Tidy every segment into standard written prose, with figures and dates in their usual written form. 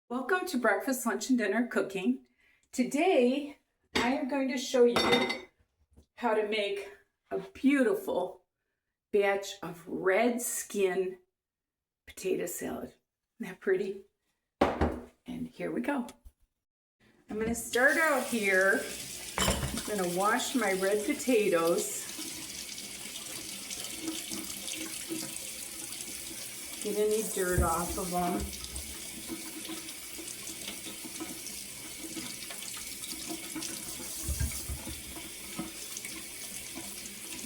Welcome to Breakfast, Lunch, and Dinner Cooking. Today, I am going to show you how to make a beautiful batch of red skin potato salad. Isn't that pretty? And here we go. I'm going to start out here. I'm going to wash my red potatoes. Get any dirt off of them.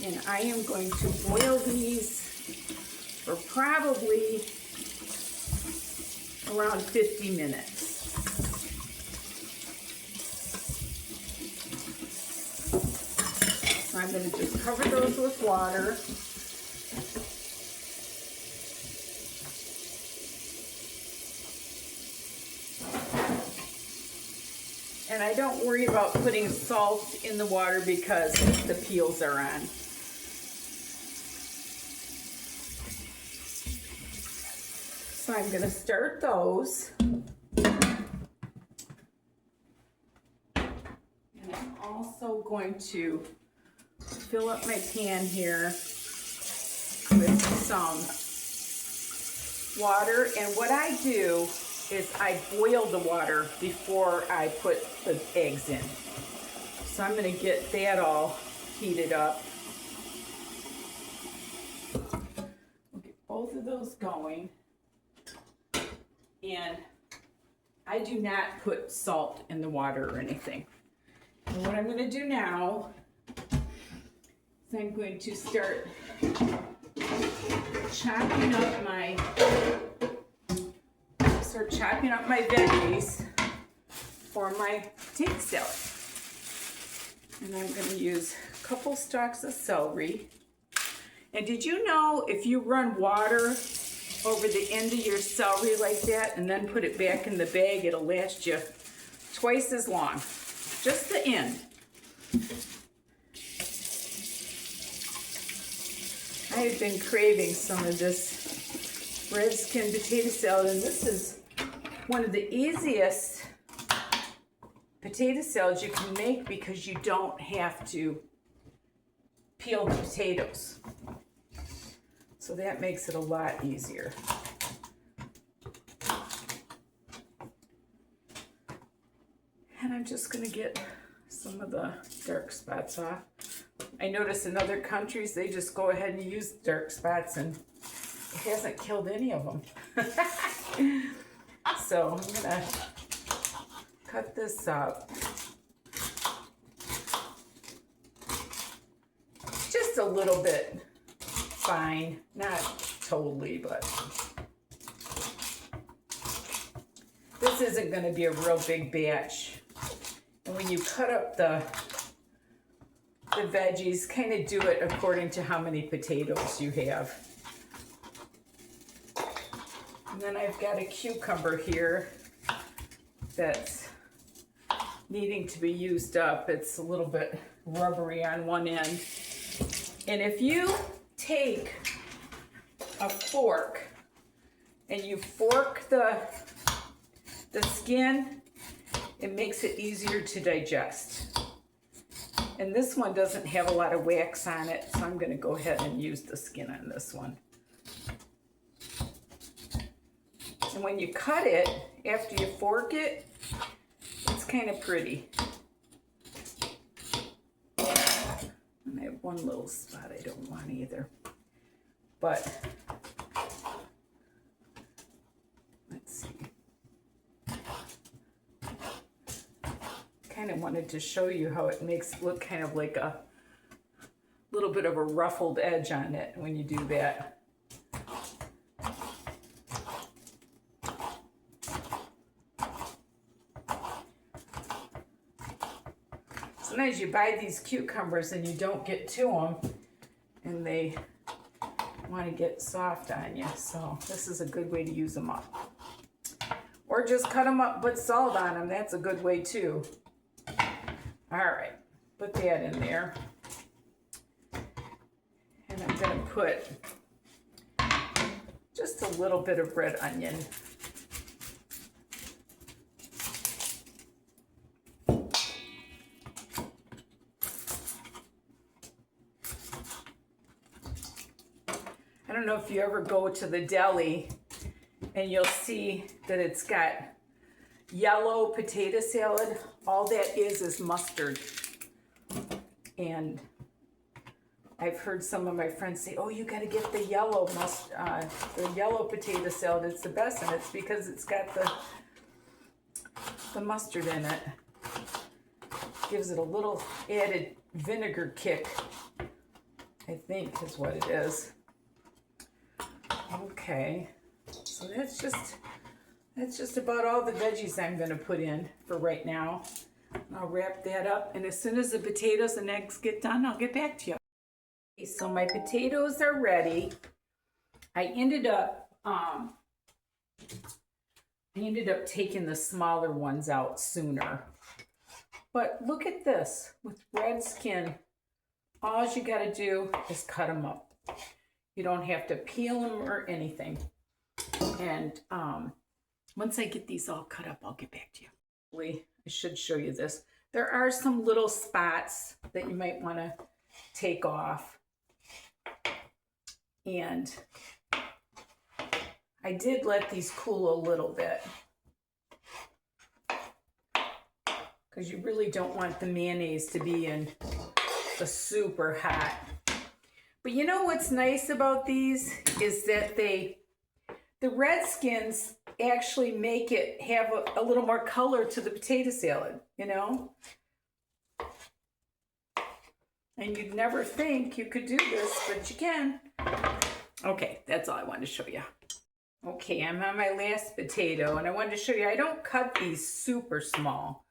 And I am going to boil these for probably around 50 minutes. So I'm going to just cover those with water. And I don't worry about putting salt in the water because the peels are on. So I'm going to start those. And I'm also going to fill up my pan here with some water. And what I do is I boil the water before I put the eggs in. So I'm going to get that all heated up. We'll get both of those going. And I do not put salt in the water or anything. And what I'm going to do now is I'm going to start chopping up my veggies for my potato salad. And I'm going to use a couple stalks of celery. And did you know if you run water over the end of your celery like that and then put it back in the bag, it'll last you twice as long. Just the end. I have been craving some of this red skin potato salad, and this is one of the easiest potato salads you can make because you don't have to peel the potatoes. So that makes it a lot easier. And I'm just going to get some of the dark spots off. I notice in other countries they just go ahead and use dark spots and it hasn't killed any of them. So I'm going to cut this up. Just a little bit fine, not totally, but this isn't going to be a real big batch. And when you cut up the veggies, kind of do it according to how many potatoes you have. And then I've got a cucumber here that's needing to be used up. It's a little bit rubbery on one end. And if you take a fork and you fork the skin, it makes it easier to digest. And this one doesn't have a lot of wax on it, so I'm going to go ahead and use the skin on this one. And when you cut it, after you fork it, it's kind of pretty. And I have one little spot I don't want either. But let's see. Kind of wanted to show you how it makes it look kind of like a little bit of a ruffled edge on it when you do that. Sometimes you buy these cucumbers and you don't get to them and they want to get soft on you, so this is a good way to use them up. Or just cut them up, put salt on them. That's a good way too. All right, put that in there. And I'm going to put just a little bit of red onion don't know if you ever go to the deli and you'll see that it's got yellow potato salad. All that is mustard. And I've heard some of my friends say, oh, you got to get the yellow potato salad. It's the best, and it's because it's got the mustard in it. Gives it a little added vinegar kick, I think is what it is. Okay, so that's just about all the veggies I'm going to put in for right now. I'll wrap that up, and as soon as the potatoes and eggs get done, I'll get back to you. Okay, so my potatoes are ready. I ended up taking the smaller ones out sooner. But look at this, with red skin, all you gotta do is cut them up. You don't have to peel them or anything. And once I get these all cut up, I'll get back to you. I should show you this. There are some little spots that you might wanna take off. And I did let these cool a little bit, because you really don't want the mayonnaise to be in the super hot. But you know what's nice about these is that the red skins actually make it have a little more color to the potato salad, you know? And you'd never think you could do this, but you can. Okay, that's all I wanted to show you. Okay, I'm on my last potato, and I wanted to show you, I don't cut these super small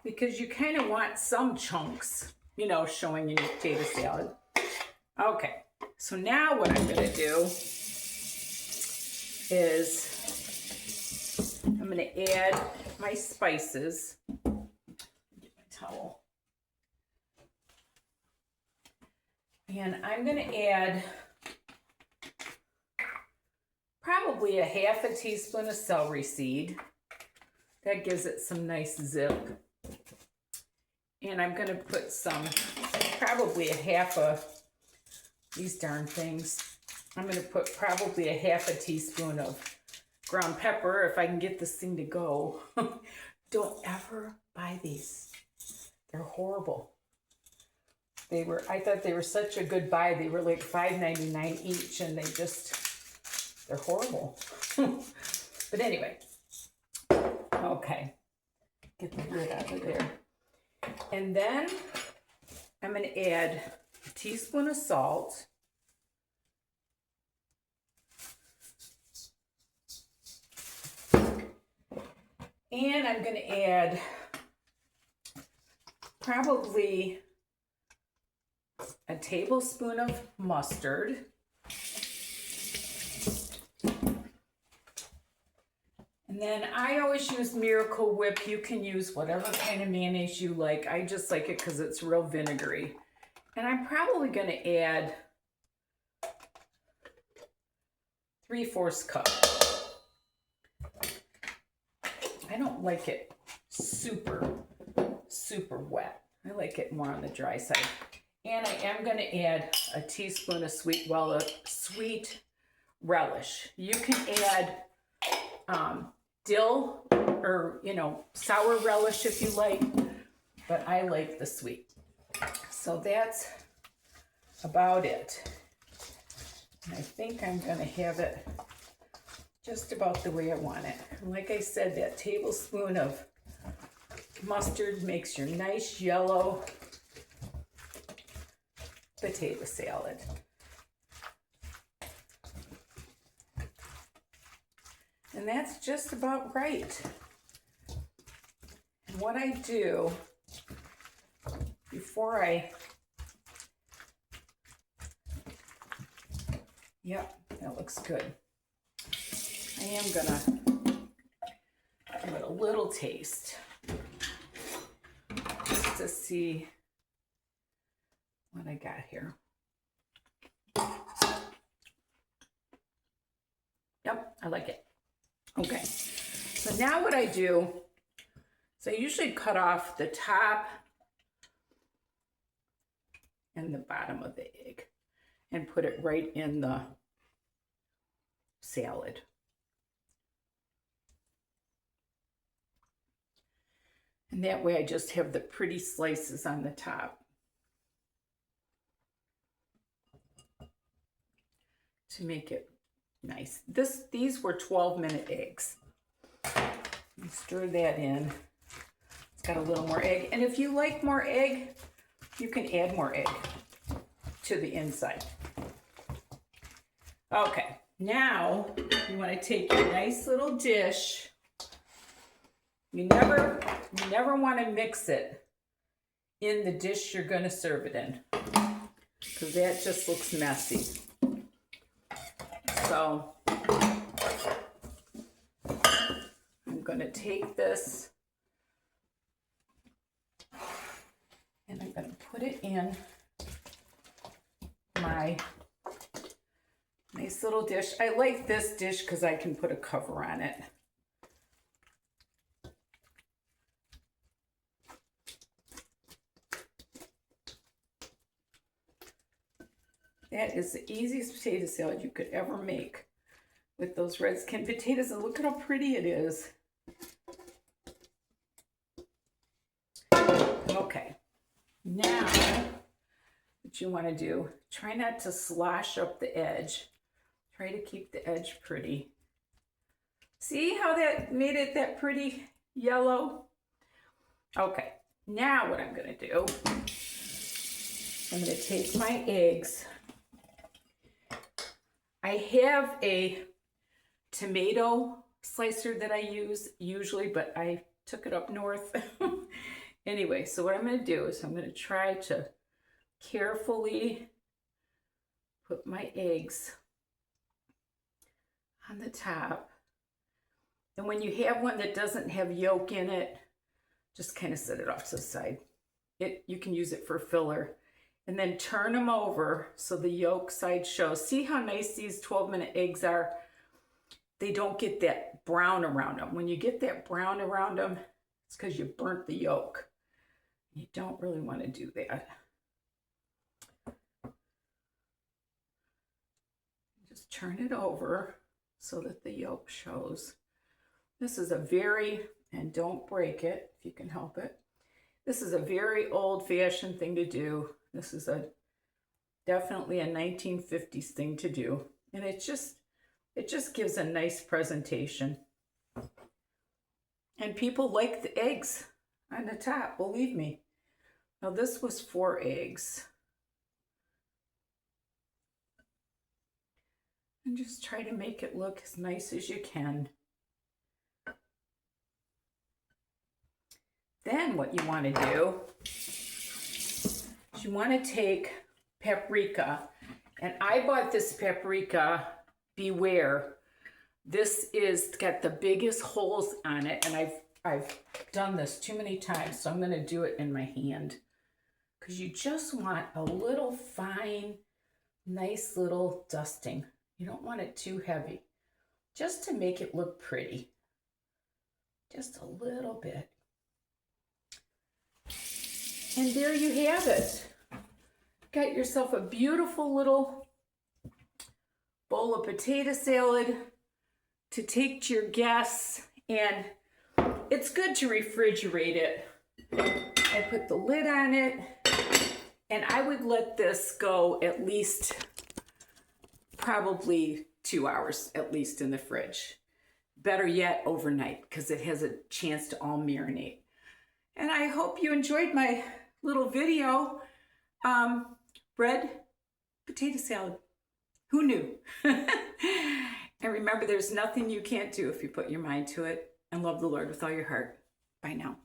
because you kind of want some chunks, you know, showing in your potato salad. Okay, so now what I'm going to do is I'm going to add my spices. Get my towel. And I'm going to add probably a half a teaspoon of celery seed. That gives it some nice zip. And I'm going to put probably a half of these darn things. I'm going to put probably a half a teaspoon of ground pepper if I can get this thing to go. Don't ever buy these. They're horrible. I thought they were such a good buy. They were like $5.99 each, and they're horrible. But anyway, okay, get the lid out of there. And then I'm going to add a teaspoon of salt. And I'm going to add probably a tablespoon of mustard. And then I always use Miracle Whip. You can use whatever kind of mayonnaise you like. I just like it because it's real vinegary. And I'm probably going to add 3/4 cup. I don't like it super, super wet. I like it more on the dry side. And I am going to add a teaspoon of sweet relish. You can add dill or, sour relish if you like, but I like the sweet. So that's about it. And I think I'm going to have it just about the way I want it. And like I said, that tablespoon of mustard makes your nice yellow potato salad. And that's just about right. And what I do before yep, that looks good. I am gonna give it a little taste just to see what I got here. Yep, I like it. Okay, so now what I do is I usually cut off the top and the bottom of the egg and put it right in the salad. And that way I just have the pretty slices on the top to make it nice. These were 12-minute eggs. Stir that in. It's got a little more egg. And if you like more egg, you can add more egg to the inside. Okay, now you want to take your nice little dish. You never want to mix it in the dish you're going to serve it in, because that just looks messy. So I'm going to take this and I'm going to put it in my nice little dish. I like this dish because I can put a cover on it. That is the easiest potato salad you could ever make with those red skin potatoes. And look at how pretty it is. Okay, now what you want to do, try not to slosh up the edge. Try to keep the edge pretty. See how that made it that pretty yellow? Okay, now what I'm going to do, I'm going to take my eggs. I have a tomato slicer that I use usually, but I took it up north. Anyway, so what I'm going to do is I'm going to try to carefully put my eggs on the top. And when you have one that doesn't have yolk in it, just kind of set it off to the side. You can use it for filler. And then turn them over so the yolk side shows. See how nice these 12-minute eggs are? They don't get that brown around them. When you get that brown around them, it's because you burnt the yolk. You don't really want to do that. Just turn it over so that the yolk shows. This is a very, and don't break it if you can help it. This is a very old-fashioned thing to do. This is definitely a 1950s thing to do. And it just gives a nice presentation. And people like the eggs on the top, believe me. Now this was 4 eggs. And just try to make it look as nice as you can. Then what you want to do is you want to take paprika. And I bought this paprika, Beware. This is got the biggest holes on it, and I've done this too many times, so I'm going to do it in my hand. Because you just want a little fine, nice little dusting. You don't want it too heavy. Just to make it look pretty. Just a little bit. And there you have it. Got yourself a beautiful little bowl of potato salad to take to your guests. And it's good to refrigerate it. I put the lid on it. And I would let this go at least probably 2 hours at least in the fridge. Better yet, overnight, because it has a chance to all marinate. And I hope you enjoyed my little video. Bread, potato salad. Who knew? And remember, there's nothing you can't do if you put your mind to it, and love the Lord with all your heart. Bye now.